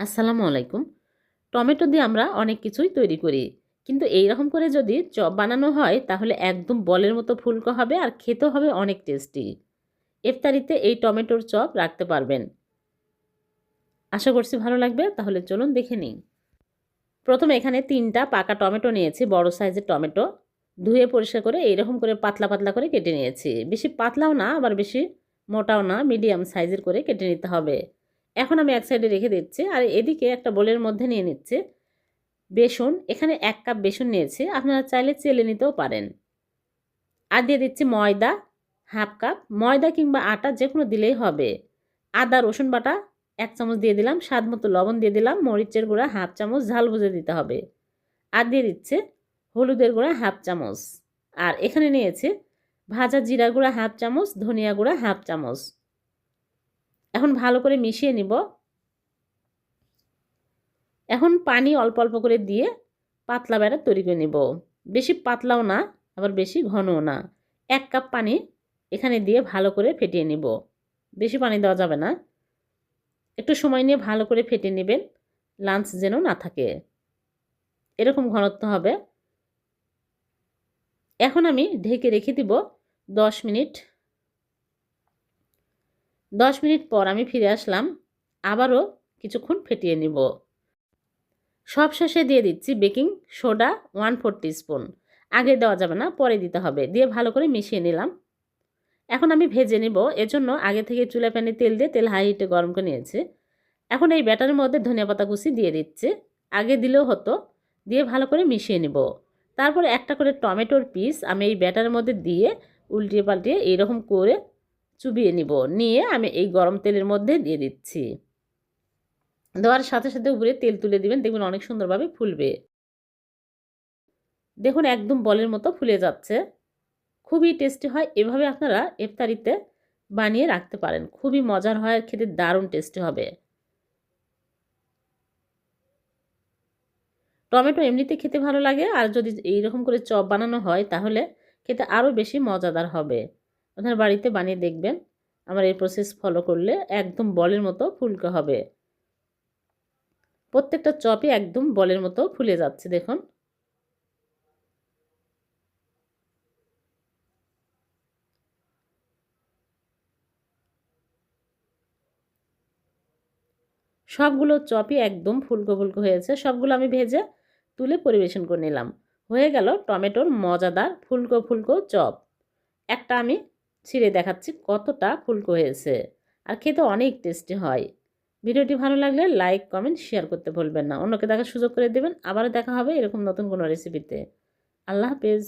আসসালামু আলাইকুম। টমেটো দিয়ে আমরা অনেক কিছুই তৈরি করি। কিন্তু এই রকম করে যদি চপ বানানো হয় তাহলে একদম বলের মতো ফুলকো হবে আর খেতেও হবে অনেক টেস্টি। ইফতারিতে এই টমেটোর চপ রাখতে পারবেন। আশা করছি ভালো লাগবে। তাহলে চলুন দেখে নিই। প্রথমে এখানে ৩টা পাকা টমেটো নিয়েছি, বড় সাইজের টমেটো। ধুয়ে পরিষ্কার করে এইরকম করে পাতলা পাতলা করে কেটে নিয়েছি। বেশি পাতলাও না আবার বেশি মোটাও না, মিডিয়াম সাইজের করে কেটে নিতে হবে। এখন আমি এক সাইডে রেখে দিচ্ছি আর এদিকে একটা বোলের মধ্যে নিয়ে নিচ্ছি বেসন। এখানে ১ কাপ বেসন নিয়েছি, আপনারা চাইলে চেলে নিতেও পারেন। আর দিয়ে দিচ্ছি ময়দা ১/২ কাপ, ময়দা কিংবা আটা যে কোনো দিলেই হবে। আদা রসুন বাটা ১ চামচ দিয়ে দিলাম, স্বাদ মতো লবণ দিয়ে দিলাম, মরিচের গুঁড়া ১/২ চামচ, ঝাল বুঝে দিতে হবে। আর দিয়ে দিচ্ছে হলুদের গুঁড়া ১/২ চামচ। আর এখানে নিয়েছি ভাজা জিরা গুঁড়া ১/২ চামচ, ধনিয়া গুঁড়া ১/২ চামচ। এখন ভালো করে মিশিয়ে নিব। এখন পানি অল্প অল্প করে দিয়ে পাতলা ব্যাটার তৈরি করে নেব। বেশি পাতলাও না আবার বেশি ঘনও না। ১ কাপ পানি এখানে দিয়ে ভালো করে ফেটিয়ে নিব। বেশি পানি দেওয়া যাবে না। একটু সময় নিয়ে ভালো করে ফেটিয়ে নেবেন, লাঞ্চ যেন না থাকে। এরকম ঘনত্ব হবে। এখন আমি ঢেকে রেখে দিব ১০ মিনিট। ১০ মিনিট পর আমি ফিরে আসলাম। আবারও কিছুক্ষণ ফেটিয়ে নিব। সবশেষে দিয়ে দিচ্ছি বেকিং সোডা 1/4 টিস্পুন। আগে দেওয়া যাবে না, পরে দিতে হবে। দিয়ে ভালো করে মিশিয়ে নিলাম। এখন আমি ভেজে নিব। এজন্য আগে থেকে চুলা প্যানে তেল দিয়ে তেল হাই হিটে গরম করে নিয়েছি। এখন এই ব্যাটারের মধ্যে ধনিয়াপাতা কুচি দিয়ে দিচ্ছি। আগে দিলেও হতো। দিয়ে ভালো করে মিশিয়ে নিব। তারপরে একটা করে টমেটোর পিস আমি এই ব্যাটারের মধ্যে দিয়ে উল্টিয়ে পাল্টিয়ে এইরকম করে চুবিয়ে নিব। নিয়ে আমি এই গরম তেলের মধ্যে দিয়ে দিচ্ছি। দেওয়ার সাথে সাথে উপরে তেল তুলে দিবেন, দেখবেন অনেক সুন্দরভাবে ফুলবে। দেখুন একদম বলের মতো ফুলে যাচ্ছে। খুবই টেস্টি হয়। এভাবে আপনারা ইফতারিতে বানিয়ে রাখতে পারেন। খুবই মজার হয়, আর খেতে দারুণ টেস্টি হবে। টমেটো এমনিতে খেতে ভালো লাগে, আর যদি এইরকম করে চপ বানানো হয় তাহলে খেতে আরও বেশি মজাদার হবে। আপনার বাড়িতে বানিয়ে দেখবেন। আমার এই প্রসেস ফলো করলে একদম বলের মতো ফুলকো হবে। প্রত্যেকটা চপই একদম বলের মতো ফুলে যাচ্ছে দেখুন। সবগুলো চপই একদম ফুলকো ফুলকো হয়েছে। সবগুলো আমি ভেজে তুলে পরিবেশন করে নিলাম। হয়ে গেল টমেটোর মজাদার ফুলকো ফুলকো চপ। একটা আমি ছিঁড়ে দেখাচ্ছি কতটা ফুলকো হয়েছে। আর খেতে অনেক টেস্টি হয়। ভিডিওটি ভালো লাগলে লাইক কমেন্ট শেয়ার করতে ভুলবেন না। অন্যকে দেখার সুযোগ করে দেবেন। আবারও দেখা হবে এরকম নতুন কোনো রেসিপিতে। আল্লাহ হাফেজ।